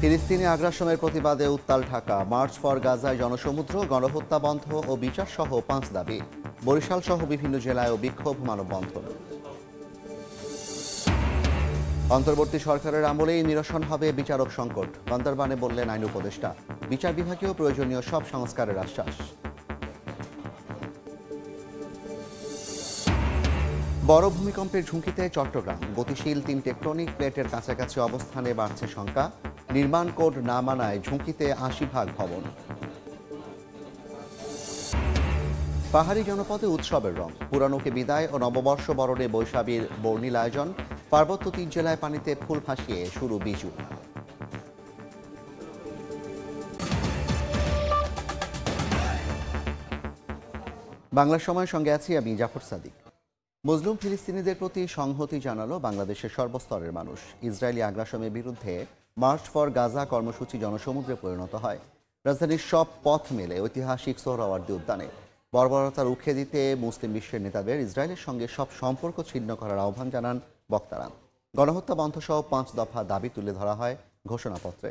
ফিলিস্তিনি আগ্রাসনের প্রতিবাদে উত্তাল ঢাকা। মার্চ ফর গাজায় জনসমুদ্র, গণহত্যা বন্ধ ও বিচার সহ 5 দাবি। বরিশাল সহ বিভিন্ন জেলায় বিক্ষোভ, মানববন্ধন। অন্তর্বর্তী সরকারের আমলেই নিরসন হবে বিচারক সংকট, বান্দরবানে বললেন আইন উপদেষ্টা। বিচার বিভাগীয় প্রয়োজনীয় সব সংস্কারের আশ্বাস। বড় ভূমিকম্পের ঝুঁকিতে চট্টগ্রাম। গতিশীল 3 টেকটনিক প্লেটের কাছাকাছি অবস্থানে বাড়ছে শঙ্কা। নির্মাণ কোড না মানায় ঝুঁকিতে 80 ভবন। পাহাড়ি জনপদে উৎসবের রং। পুরানোকে বিদায় ও নববর্ষ বরণে বৈশাখীর বর্ণিল আয়োজন। পার্বত্য 3 জেলায় পানিতে ফুল ভাসিয়ে শুরু বিজু। বাংলার সময়ের সঙ্গে আছি আমি জাফর সাদিক। মজলুম ফিলিস্তিনিদের প্রতি সংহতি জানালো বাংলাদেশের সর্বস্তরের মানুষ। ইসরায়েলি আগ্রাসনের বিরুদ্ধে মার্চ ফর গাজা কর্মসূচি জনসমুদ্রে পরিণত হয়। রাজধানীর সব পথ মেলে ঐতিহাসিক সোহরাওয়ার্দী উদ্যানে। বর্বরতা রুখে দিতে মুসলিম বিশ্বের নেতাদের ইসরায়েলের সঙ্গে সব সম্পর্ক ছিন্ন করার আহ্বান জানান বক্তারা। গণহত্যা বন্ধসহ 5 দফা দাবি তুলে ধরা হয় ঘোষণাপত্রে।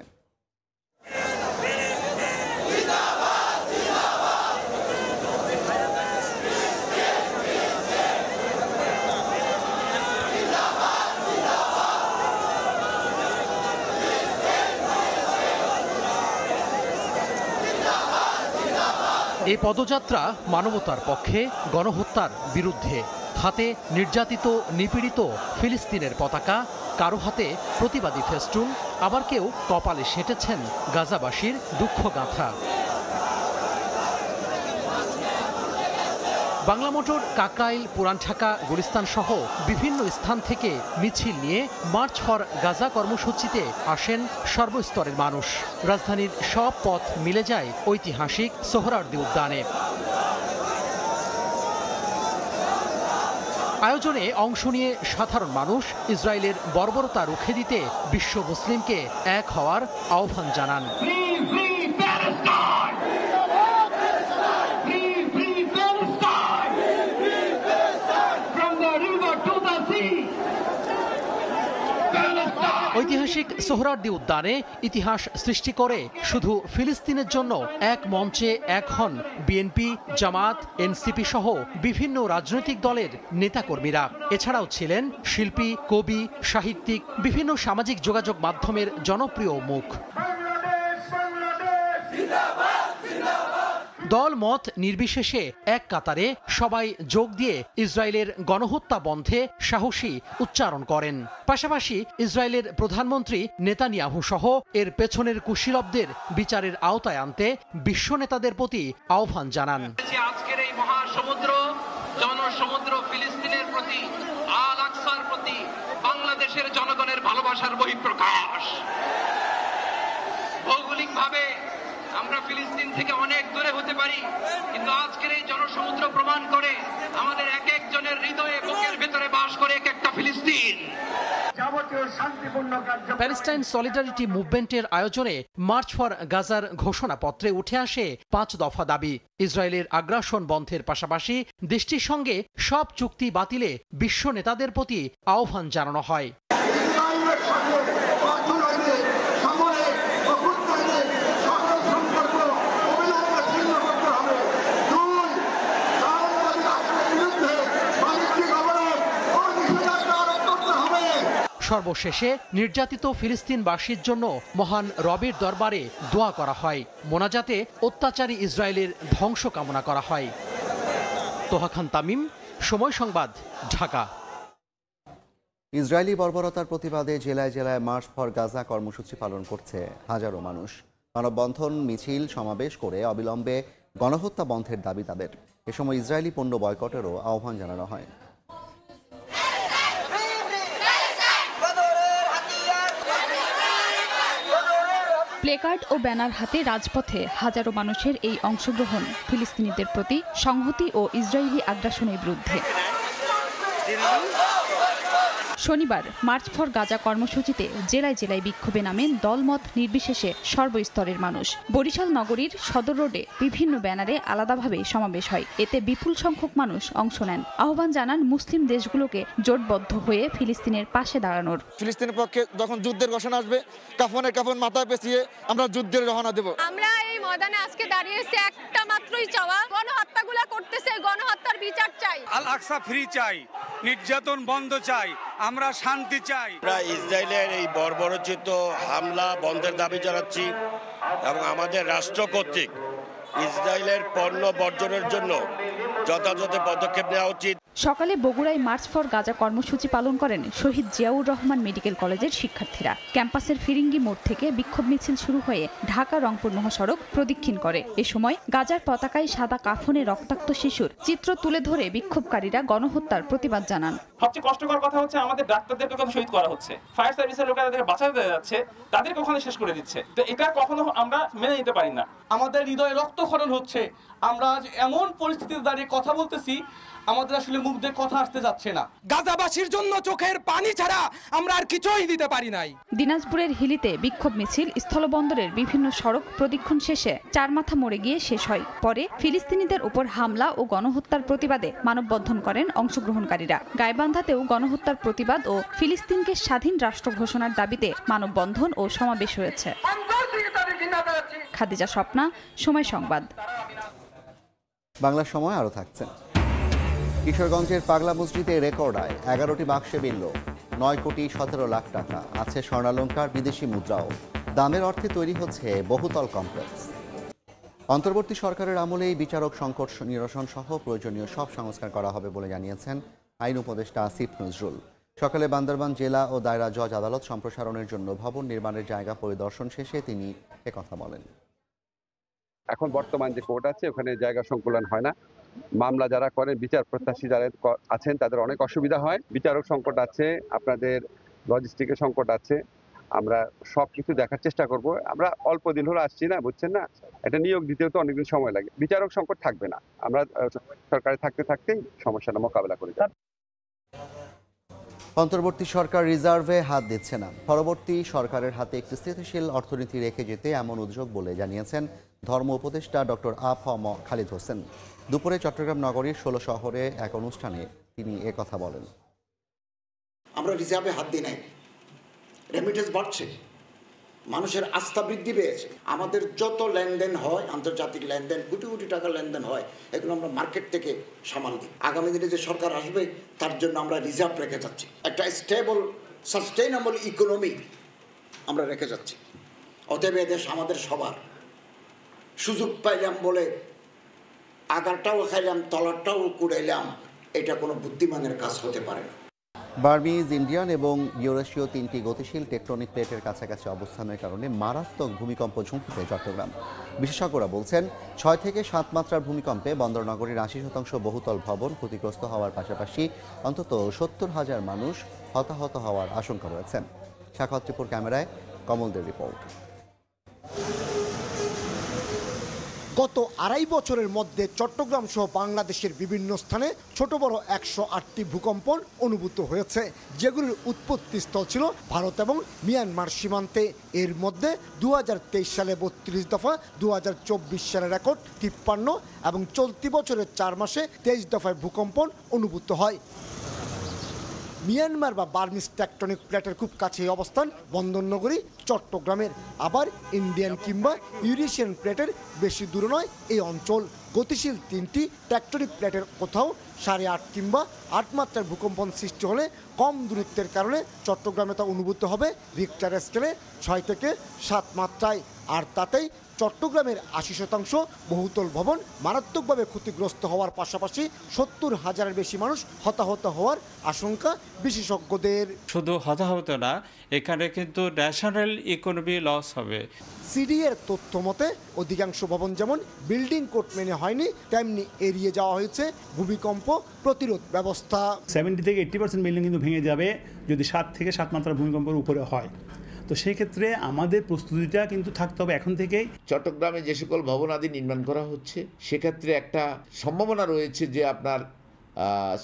এই পদযাত্রা মানবতার পক্ষে, গণহত্যার বিরুদ্ধে। হাতে নির্যাতিত নিপীড়িত ফিলিস্তিনের পতাকা, কারো হাতে প্রতিবাদী ফেস্টুন, আবার কেউ কপালে সেঁটেছেন গাজাবাসীর দুঃখগাঁথা। বাংলা মোটর, কাকরাইল, পুরান ঢাকা, গুলিস্তান সহ বিভিন্ন স্থান থেকে মিছিল নিয়ে মার্চ ফর গাজা কর্মসূচিতে আসেন সর্বস্তরের মানুষ। রাজধানীর সব পথ মিলে যায় ঐতিহাসিক সোহরাওয়ার্দী উদ্যানে। আয়োজনে অংশ নিয়ে সাধারণ মানুষ ইসরায়েলের বর্বরতা রুখে দিতে বিশ্ব মুসলিমকে এক হওয়ার আহ্বান জানান। ঐতিহাসিক সোহরাওয়ার্দী উদ্যানে ইতিহাস সৃষ্টি করে শুধু ফিলিস্তিনের জন্য এক মঞ্চে এক হন বিএনপি, জামাত, এনসিপি সহ বিভিন্ন রাজনৈতিক দলের নেতাকর্মীরা। এছাড়াও ছিলেন শিল্পী, কবি, সাহিত্যিক, বিভিন্ন সামাজিক যোগাযোগ মাধ্যমের জনপ্রিয় মুখ। দল মত নির্বিশেষে এক কাতারে সবাই যোগ দিয়ে ইসরায়েলের গণহত্যা বন্ধে সাহসী উচ্চারণ করেন। পাশাপাশি ইসরায়েলের প্রধানমন্ত্রী নেতানিয়াহু সহ এর পেছনের কুশীলবদের বিচারের আওতায় আনতে বিশ্ব নেতাদের প্রতি আহ্বান জানান। আজকের এই মহাসমুদ্র, জনসমুদ্র ফিলিস্তিনের প্রতি, আল আকসার প্রতি বাংলাদেশের জনগণের ভালোবাসার বহিঃপ্রকাশ। ভৌগোলিকভাবে আমরা ফিলিস্তিন থেকে অনেক দূরে হতে পারি, কিন্তু আজকের এই জনসমুদ্র প্রমাণ করে আমাদের এক একজনের হৃদয়ে, বুকের ভেতরে বাস করে এক একটা ফিলিস্তিন। প্যালেস্টাইন সলিডারিটি মুভমেন্টের আয়োজনে মার্চ ফর গাজার ঘোষণাপত্রে উঠে আসে 5 দফা দাবি। ইসরায়েলের আগ্রাসন বন্ধের পাশাপাশি দেশটির সঙ্গে সব চুক্তি বাতিলে বিশ্ব নেতাদের প্রতি আহ্বান জানানো হয়। সর্বশেষে নির্যাতিত ফিলিস্তিনবাসীর জন্য মহান রবের দরবারে দোয়া করা হয়। মোনাজাতে অত্যাচারী ইসরায়েলের ধ্বংস কামনা করা হয়। তোহা খান তামিম, সময় সংবাদ, ঢাকা। ইসরায়েলি বর্বরতার প্রতিবাদে জেলায় জেলায় মার্চ ফর গাজা কর্মসূচি পালন করছে হাজারো মানুষ। মানববন্ধন, মিছিল, সমাবেশ করে অবিলম্বে গণহত্যা বন্ধের দাবি তাদের। এ সময় ইসরায়েলি পণ্য বয়কটেরও আহ্বান জানানো হয়। প্লেকার্ড ও ব্যানার হাতে রাজপথে হাজারো মানুষের এই অংশগ্রহণ ফিলিস্তিনিদের প্রতি সংহতি ও ইসরায়েলি আগ্রাসনের বিরুদ্ধে। শনিবার মার্চ ফর গাজা কর্মসূচিতে জেলায় জেলায় বিক্ষোভে নামেন দলমত নির্বিশেষে সর্বস্তরের মানুষ। বরিশাল নগরীর সদর রোডে বিভিন্ন ব্যানারে আলাদাভাবে সমাবেশ হয়। এতে বিপুল সংখ্যক মানুষ অংশ নেন। আহ্বান জানান মুসলিম দেশগুলোকে জোটবদ্ধ হয়ে ফিলিস্তিনের পাশে দাঁড়ানোর। ফিলিস্তিনের পক্ষে যখন যুদ্ধের ঘোষণা আসবে, কাফন মাথায় পেঁচিয়ে আমরা যুদ্ধের রওনা দেব। আমরা এই ময়দানে আজকে দাঁড়িয়েছি একটা মাত্রই চাওয়া, গণহত্যাগুলো করতেছে, গণহত্যার বিচার চাই। আল আকসা ফ্রি চাই, নির্যাতন বন্ধ চাই, আমরা শান্তি চাই। আমরা ইসরায়েলের এই বর্বরোচিত হামলা বন্ধের দাবি জানাচ্ছি এবং আমাদের রাষ্ট্র কর্তৃক ইসরায়েলের পণ্য বর্জনের জন্য যথাযথ পদক্ষেপ নেওয়া উচিত। সকালে বগুড়ায় মার্চ ফর গাজা কর্মসূচি পালন করেন শহীদ জিয়াউর রহমান মেডিকেল কলেজের শিক্ষার্থীরা। ক্যাম্পাসের ফিরিঙ্গি মোড় থেকে বিক্ষোভ মিছিল শুরু হয়ে ঢাকা রংপুর মহাসড়ক প্রদক্ষিণ করে। এ সময় গাজার পতাকায় সাদা কাফনে রক্তাক্ত শিশুর চিত্র তুলে ধরে বিক্ষোভকারীরা গণহত্যার প্রতিবাদ জানান। সবচেয়ে কষ্টকর কথা হচ্ছে আমাদের ডাক্তারদেরকে কখনো শহীদ করা হচ্ছে, ফায়ার সার্ভিসের লোকেরা তাদেরকে বাঁচাতে যাচ্ছে, তাদেরকে কখনো শেষ করে দিচ্ছে। তো এটা কখনো আমরা মেনে নিতে পারি না। আমাদের হৃদয়ে রক্তক্ষরণ হচ্ছে। আমরা আজ এমন পরিস্থিতিতে দাঁড়িয়ে কথা বলতেছি, আমাদের আসলে মুখ দিয়ে কথা আসতে যাচ্ছে না। গাজাবাসীর জন্য চোখের পানি ছাড়া আমরা আর কিছুই দিতে পারি নাই। দিনাজপুরের হিলিতে বিক্ষোভ মিছিল স্থলবন্দরের বিভিন্ন সড়ক প্রদক্ষিণ শেষে চারমাথা মোড়ে গিয়ে শেষ হয়। পরে ফিলিস্তিনিদের উপর হামলা ও গণহত্যার প্রতিবাদে মানববন্ধন করেন অংশগ্রহণকারীরা। গাইবান্ধাতেও গণহত্যার প্রতিবাদ ও ফিলিস্তিনকে স্বাধীন রাষ্ট্র ঘোষণার দাবিতে মানববন্ধন ও সমাবেশ হয়েছে। খাদিজা স্বপ্না, সময় সংবাদ। বাংলা সময় আরও থাকছে। কিশোরগঞ্জের পাগলা মসজিদে রেকর্ড আয়, 11টি বাক্সে মিলল 9,17,00,000 টাকা। আছে স্বর্ণালংকার, বিদেশি মুদ্রাও। দামের অর্থে তৈরি হচ্ছে বহুতল কমপ্লেক্স। অন্তর্বর্তী সরকারের আমলেই বিচারক সংকট নিরসন সহ প্রয়োজনীয় সব সংস্কার করা হবে বলে জানিয়েছেন আইন উপদেষ্টা আসিফ নজরুল। সকালে বান্দরবান জেলা ও দায়রা জজ আদালত সম্প্রসারণের জন্য ভবন নির্মাণের জায়গা পরিদর্শন শেষে তিনি একথা বলেন। এখন বর্তমান যে কোর্ট আছে ওখানে জায়গা সংকুলন হয় না। মামলা যারা করেন, বিচার প্রত্যাশী যারা আছেন তাদের অনেক অসুবিধা হয়। বিচারক সংকট আছে, আপনাদের লজিস্টিকের সংকট আছে। আমরা সবকিছু দেখার চেষ্টা করব। আমরা অল্প দিন হলো আসছি না, বুঝছেন না, এটা নিয়োগ দিতেও তো অনেকদিন সময় লাগে। বিচারক সংকট থাকবে না, আমরা সরকারে থাকতে থাকতেই সমস্যাটা মোকাবেলা করে যাব। অন্তর্বর্তী সরকার রিজার্ভে হাত দিচ্ছে না, পরবর্তী সরকারের হাতে একটি স্থিতিশীল অর্থনীতি রেখে যেতে এমন উদ্যোগ বলে জানিয়েছেন ধর্ম উপদেষ্টা ডক্টর আ.ফ.ম. খালিদ হোসেন। দুপুরে চট্টগ্রাম নগরীর 16 শহরে এক অনুষ্ঠানে তিনি একথা বলেন। আমরা রিজার্ভে হাত দিই নাই, রেমিটেন্স বাড়ছে, মানুষের আস্থা বৃদ্ধি পেয়েছে। আমাদের যত লেনদেন হয়, আন্তর্জাতিক লেনদেন, কোটি কোটি টাকা লেনদেন হয়, এগুলো আমরা মার্কেট থেকে সামাল দিই। আগামী দিনে যে সরকার আসবে তার জন্য আমরা রিজার্ভ রেখে যাচ্ছি। একটা স্টেবল সাস্টেইনেবল ইকোনমি আমরা রেখে যাচ্ছি। অতএব এদেশ আমাদের সবার। সুযোগ পাইলাম বলে আগারটাও খাইলাম, তলারটাও কুড়াইলাম, এটা কোনো বুদ্ধিমানের কাজ হতে পারে না। বার্মিজ, ইন্ডিয়ান এবং ইউরেশীয় 3টি গতিশীল টেকটনিক প্লেটের কাছাকাছি অবস্থানের কারণে মারাত্মক ভূমিকম্প ঝুঁকিতে চট্টগ্রাম। বিশেষজ্ঞরা বলছেন 6 থেকে 7 মাত্রার ভূমিকম্পে বন্দরনগরীর 80% বহুতল ভবন ক্ষতিগ্রস্ত হওয়ার পাশাপাশি অন্তত 70,000 মানুষ হতাহত হওয়ার আশঙ্কা রয়েছে। সাখাওয়াত ত্রিপুর ক্যামেরায় কমলদের রিপোর্ট। গত 2.5 বছরের মধ্যে চট্টগ্রাম সহ বাংলাদেশের বিভিন্ন স্থানে ছোট বড় 108টি ভূকম্পন অনুভূত হয়েছে, যেগুলির উৎপত্তিস্থল ছিল ভারত এবং মিয়ানমার সীমান্তে। এর মধ্যে 2023 সালে 32 দফা, 2024 সালে রেকর্ড 53 এবং চলতি বছরের 4 মাসে 23 দফায় ভূকম্পন অনুভূত হয়। মিয়ানমার বা বার্মিজ টেকটনিক প্লেটের খুব কাছে অবস্থান বন্দরনগরী চট্টগ্রামের। আবার ইন্ডিয়ান কিংবা ইউরেশিয়ান প্লেটের বেশি দূরে নয় এই অঞ্চল। গতিশীল 3টি টেকটনিক প্লেটের কোথাও 8.5 কিংবা 8 মাত্রার ভূকম্পন সৃষ্টি হলে কম দূরত্বের কারণে চট্টগ্রামে তা অনুভূত হবে রিক্টার স্কেলে 6 থেকে 7 মাত্রায়। আর তাতেই চট্টগ্রামের 80% বহুতল ভবন মারাত্মকভাবে ক্ষতিগ্রস্ত হওয়ার পাশাপাশি 70,000-এর বেশি মানুষ হতাহত হওয়ার আশঙ্কা বিশেষজ্ঞদের। শুধু হতাহত না, এখানে কিন্তু ন্যাশনাল ইকোনমি লস হবে। সিডিএর তথ্য মতে অধিকাংশ ভবন যেমন বিল্ডিং কোড মেনে হয়নি, তেমনি এড়িয়ে যাওয়া হয়েছে ভূমিকম্প প্রতিরোধ ব্যবস্থা। 70 থেকে 80% বিল্ডিং কিন্তু ভেঙে যাবে যদি 7 থেকে 7 মাত্রা ভূমিকম্পের উপরে হয়। তো সেই ক্ষেত্রে আমাদের প্রস্তুতিটা কিন্তু থাকতে হবে এখন থেকেই। চট্টগ্রামে যে সকল ভবন আদি নির্মাণ করা হচ্ছে সেক্ষেত্রে একটা সম্ভাবনা রয়েছে যে আপনার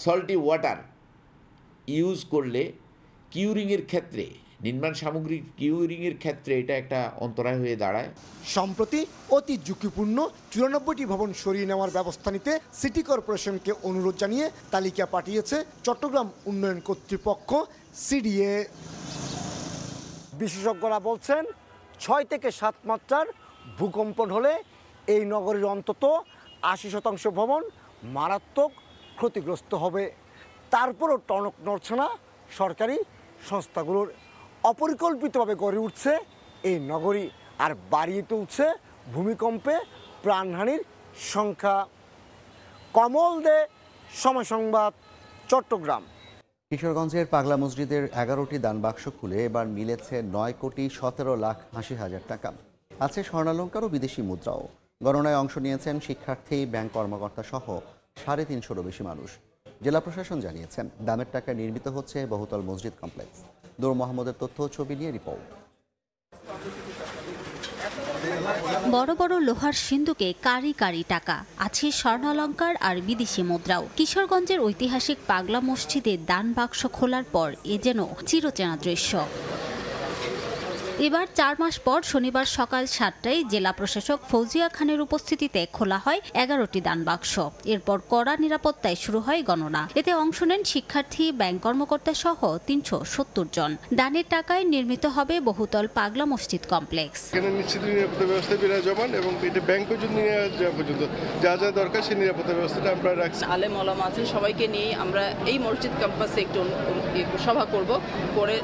সল্টি ওয়াটার ইউজ করলে কিউরিংয়ের ক্ষেত্রে, নির্মাণ সামগ্রী কিউরিংয়ের ক্ষেত্রে এটা একটা অন্তরায় হয়ে দাঁড়ায়। সম্প্রতি অতি ঝুঁকিপূর্ণ 94টি ভবন সরিয়ে নেওয়ার ব্যবস্থা নিতে সিটি কর্পোরেশনকে অনুরোধ জানিয়ে তালিকা পাঠিয়েছে চট্টগ্রাম উন্নয়ন কর্তৃপক্ষ সিডিএ। বিশেষজ্ঞরা বলছেন 6 থেকে 7 মাত্রার ভূকম্পন হলে এই নগরীর অন্তত 80% ভবন মারাত্মক ক্ষতিগ্রস্ত হবে। তারপরও টনক নড়ছে না সরকারি সংস্থাগুলোর। অপরিকল্পিতভাবে গড়ে উঠছে এই নগরী, আর বাড়িয়ে তুলছে ভূমিকম্পে প্রাণহানির সংখ্যা। কমল দে, সময় সংবাদ, চট্টগ্রাম। কিশোরগঞ্জের পাগলা মসজিদের 11টি দান বাক্স খুলে এবার মিলেছে 9,17,80,000 টাকা। আছে স্বর্ণালঙ্কার ও বিদেশি মুদ্রাও। গণনায় অংশ নিয়েছেন শিক্ষার্থী, ব্যাংক কর্মকর্তা সহ 350-এরও বেশি মানুষ। জেলা প্রশাসন জানিয়েছেন দামের টাকায় নির্মিত হচ্ছে বহুতল মসজিদ কমপ্লেক্স। নূর মোহাম্মদের তথ্য ছবি নিয়ে রিপোর্ট। বড় বড় লোহার সিন্দুকে কারি কারি টাকা, আছে স্বর্ণালঙ্কার আর বিদেশি মুদ্রাও। কিশোরগঞ্জের ঐতিহাসিক পাগলা মসজিদে দান বাক্স খোলার পর এ যেন চিরচেনা দৃশ্য। এবার 4 মাস পর শনিবার সকাল 7টায় জেলা প্রশাসক ফৌজিয়া খানের উপস্থিতিতে খোলা হয় 11টি দান বাক্স। এরপর কড়া নিরাপত্তায় শুরু হয় গণনা। এতে অংশ নেন শিক্ষার্থী, ব্যাংক কর্মকর্তা সহ 370 জন। দানের টাকায় নির্মিত হবে বহুতল পাগলা মসজিদ কমপ্লেক্স। নিশ্চিত নিরাপত্তা ব্যবস্থা বিরাজমান এবং এটা ব্যাংক পর্যন্ত নিয়ে যাওয়া পর্যন্ত যা যা দরকার সেই নিরাপত্তা ব্যবস্থাটা আমরা রাখছি। আলেম ওলামা আছেন, সবাইকে নিয়ে আমরা এই মসজিদ ক্যাম্পাসে একটু সভা করব, করে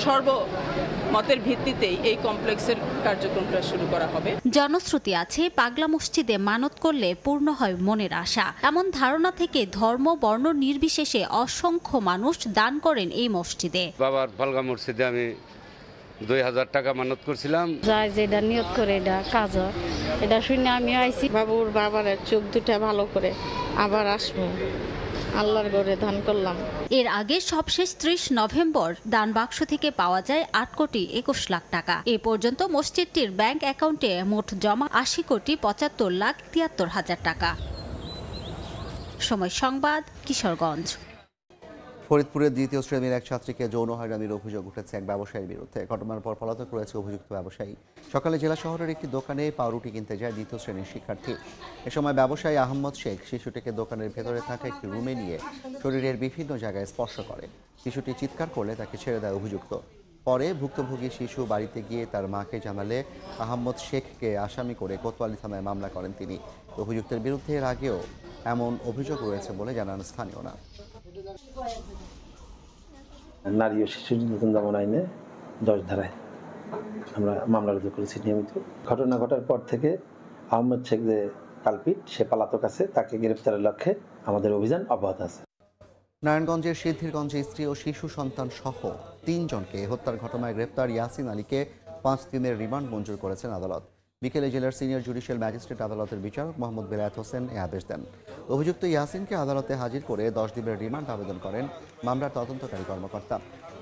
সর্বমতের ভিত্তিতেই এই কমপ্লেক্সের কার্যক্রমটা শুরু করা হবে। জনশ্রুতি আছে পাগলা মসজিদে মানত করলে পূর্ণ হয় মনের আশা। এমন ধারণা থেকে ধর্ম বর্ণ নির্বিশেষে অসংখ্য মানুষ দান করেন এই মসজিদে। বাবার পাগলা মসজিদে আমি 2000 টাকা মানত করছিলাম। যাই যেটা নিয়ত করে এটা কাজ হয়, এটা শুনে আমি আইছি। বাবুর বাবার চোখ দুটা ভালো করে আবার আসবো, আল্লাহর ঘরে দান করলাম। এর আগে সবশেষ 30 নভেম্বর দান বাক্স থেকে পাওয়া যায় 8,21,00,000 টাকা। এ পর্যন্ত মসজিদটির ব্যাংক অ্যাকাউন্টে মোট জমা 80,75,73,000 টাকা। সময় সংবাদ, কিশোরগঞ্জ। ফরিদপুরের 2য় শ্রেণীর এক ছাত্রীকে যৌন হয়রানির অভিযোগ উঠেছে এক ব্যবসায়ীর বিরুদ্ধে। ঘটনার পর পলাতক রয়েছে অভিযুক্ত ব্যবসায়ী। সকালে জেলা শহরের একটি দোকানে পাউরুটি কিনতে যায় 2য় শ্রেণীর শিক্ষার্থী। এ সময় ব্যবসায়ী আহমদ শেখ শিশুটিকে দোকানের ভেতরে থাকা একটি রুমে নিয়ে শরীরের বিভিন্ন জায়গায় স্পর্শ করে। শিশুটি চিৎকার করলে তাকে ছেড়ে দেয় অভিযুক্ত। পরে ভুক্তভোগী শিশু বাড়িতে গিয়ে তার মাকে জানালে আহমদ শেখকে আসামি করে কোতোয়ালি থানায় মামলা করেন তিনি। অভিযুক্তের বিরুদ্ধে এর আগেও এমন অভিযোগ রয়েছে বলে জানান স্থানীয়রা। নারী ও শিশু নির্যাতন দমন আইনে 10 ধারায় আমরা মামলা রুজু করেছি নিয়মিত। ঘটনা ঘটার পর থেকে আহমদ শেখ যে কালপিট, সে পলাতক আছে, তাকে গ্রেপ্তারের লক্ষ্যে আমাদের অভিযান অব্যাহত আছে। নারায়ণগঞ্জের সিদ্ধিরগঞ্জে স্ত্রী ও শিশু সন্তান সহ 3 জনকে হত্যার ঘটনায় গ্রেপ্তার ইয়াসিন আলীকে 5 দিনের রিমান্ড মঞ্জুর করেছেন আদালত। বিকেলে জেলার সিনিয়র জুডিশিয়াল ম্যাজিস্ট্রেট আদালতের বিচারক মোহাম্মদ বেলায়েত হোসেন এ আদেশ দেন। অভিযুক্ত ইয়াসিনকে আদালতে হাজির করে 10 দিনের রিমান্ড আবেদন করেন মামলার তদন্তকারী কর্মকর্তা।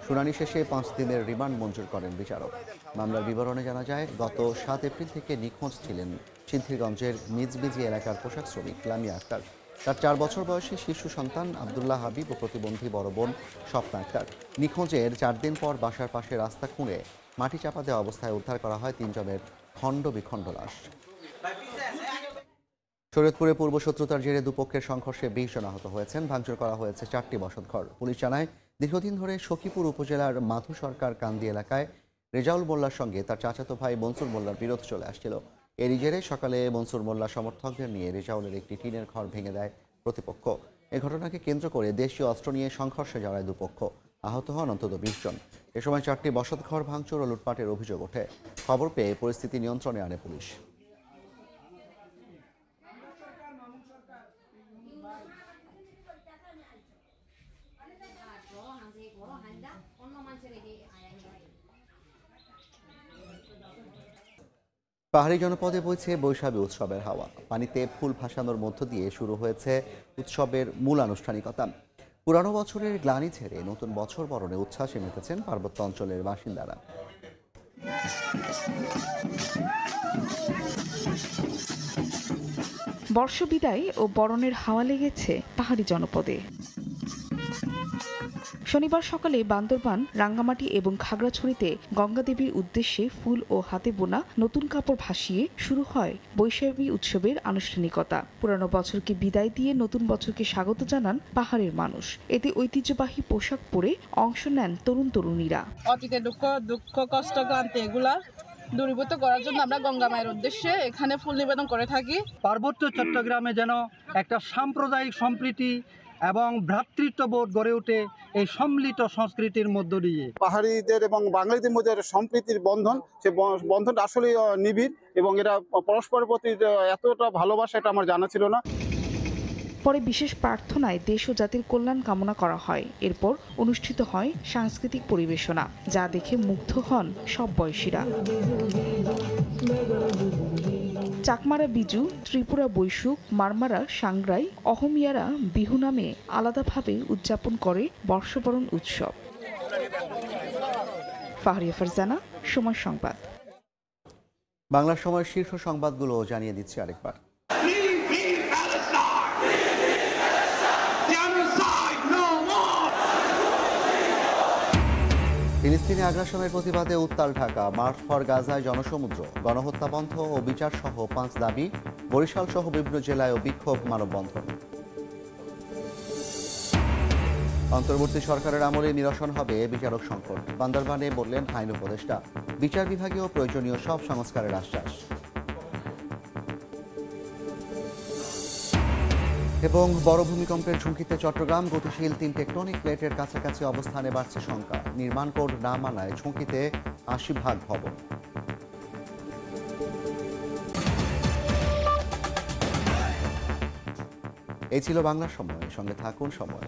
শুনানি শেষে 5 দিনের রিমান্ড মঞ্জুর করেন বিচারক। মামলার বিবরণে জানা যায়, গত 7 এপ্রিল থেকে নিখোঁজ ছিলেন সিদ্ধিরগঞ্জের মিজবিজি এলাকার পোশাক শ্রমিক লামিয়া আক্তার। তার 4 বছর বয়সী শিশু সন্তান আবদুল্লাহ হাবিব ও প্রতিবন্ধী বড় বোন স্বপ্না আক্তার। নিখোঁজের 4 দিন পর বাসার পাশে রাস্তা খুঁড়ে মাটি চাপা দেওয়া অবস্থায় উদ্ধার করা হয় 3 জনের খণ্ড বিখণ্ড লাশ। শরীয়তপুরে পূর্ব শত্রুতার জেরে দুপক্ষের সংঘর্ষে 20 জন আহত হয়েছেন। ভাঙচুর করা হয়েছে 4টি বসতঘর। পুলিশ জানায়, দীর্ঘদিন ধরে সখীপুর উপজেলার মাধু সরকার কান্দি এলাকায় রেজাউল মোল্লার সঙ্গে তার চাচাতো ভাই মনসুর মোল্লার বিরোধ চলে আসছিল। এরই জেরে সকালে মনসুর মোল্লা সমর্থকদের নিয়ে রেজাউলের একটি টিনের ঘর ভেঙে দেয় প্রতিপক্ষ। এ ঘটনাকে কেন্দ্র করে দেশীয় অস্ত্র নিয়ে সংঘর্ষে জড়ায় দুপক্ষ। আহত হন অন্তত 20 জন। এ সময় 4টি বসতঘর ভাঙচুর ও লুটপাটের অভিযোগ ওঠে। খবর পেয়ে পরিস্থিতি নিয়ন্ত্রণে আনে পুলিশ। পাহাড়ি জনপদে বইছে বৈশাখী উৎসবের হাওয়া। পানিতে ফুল ভাসানোর মধ্য দিয়ে শুরু হয়েছে উৎসবের মূল আনুষ্ঠানিকতা। পুরানো বছরের গ্লানি ছেড়ে নতুন বছর বরণে উচ্ছ্বাসে মেতেছেন পার্বত্য অঞ্চলের বাসিন্দারা। বর্ষবিদায় ও বরণের হাওয়া লেগেছে পাহাড়ি জনপদে। শনিবার সকালে বান্দরবান, রাঙ্গামাটি এবং খাগড়াছড়িতে গঙ্গা দেবীর উদ্দেশ্যে ফুল ও হাতে বোনা নতুন কাপড় ভাসিয়ে শুরু হয় বৈশাখী উৎসবের আনুষ্ঠানিকতা। পুরানো বছরকে বিদায় দিয়ে নতুন বছরকে স্বাগত জানান পাহাড়ের মানুষ। এতে ঐতিহ্যবাহী পোশাক পরে অংশ নেন তরুণ-তরুণীরা। অতীতের দুঃখ কষ্ট ক্লান্তি এগুলা দূরীভূত করার জন্য আমরা গঙ্গা মায়ের উদ্দেশ্যে এখানে ফুল নিবেদন করে থাকি। পার্বত্য চট্টগ্রামে যেন একটা সাম্প্রদায়িক সম্প্রীতি এবং ভ্রাতৃত্ববোধ গড়ে ওঠে এই সম্মিলিত সংস্কৃতির মধ্য দিয়ে। পাহাড়িদের এবং বাঙালিদের মধ্যে সম্প্রীতির বন্ধন, সে বন্ধনটা আসলে নিবিড় এবং এটা পরস্পরের প্রতি এতটা ভালোবাসা এটা আমার জানা ছিল না। পরে বিশেষ প্রার্থনায় দেশ ও জাতির কল্যাণ কামনা করা হয়। এরপর অনুষ্ঠিত হয় সাংস্কৃতিক পরিবেশনা, যা দেখে মুগ্ধ হন সব বয়সীরা। চাকমারা বিজু, ত্রিপুরা বৈশুক, মারমারা সাংগ্রাই, অহমিয়ারা বিহু নামে আলাদাভাবে উদযাপন করে বর্ষবরণ উৎসব। ফাহরিয়া ফারজানা, সময় সংবাদ। বাংলা সময়ের শীর্ষ সংবাদগুলো জানিয়ে দিচ্ছি আরেকবার। ফিলিস্তিনি আগ্রাসনের প্রতিবাদে উত্তাল ঢাকা, মার্চ ফর গাজায় জনসমুদ্র, গণহত্যা বন্ধ ও বিচার সহ 5 দাবি। বরিশাল সহ বিভিন্ন জেলায় বিক্ষোভ, মানববন্ধন। অন্তর্বর্তী সরকারের আমলে নিরসন হবে বিচারক সংকট, বান্দরবানে বললেন আইন উপদেষ্টা। বিচার বিভাগীয় প্রয়োজনীয় সব সংস্কারের আশ্বাস। এবং বড় ভূমিকম্পের ঝুঁকিতে চট্টগ্রাম, গতিশীল 3 টেকটনিক প্লেটের কাছাকাছি অবস্থানে বাড়ছে শঙ্কা। নির্মাণ কোড না মানায় ঝুঁকিতে 80% ভবন। এই ছিল বাংলা সময়, সঙ্গে থাকুন সময়।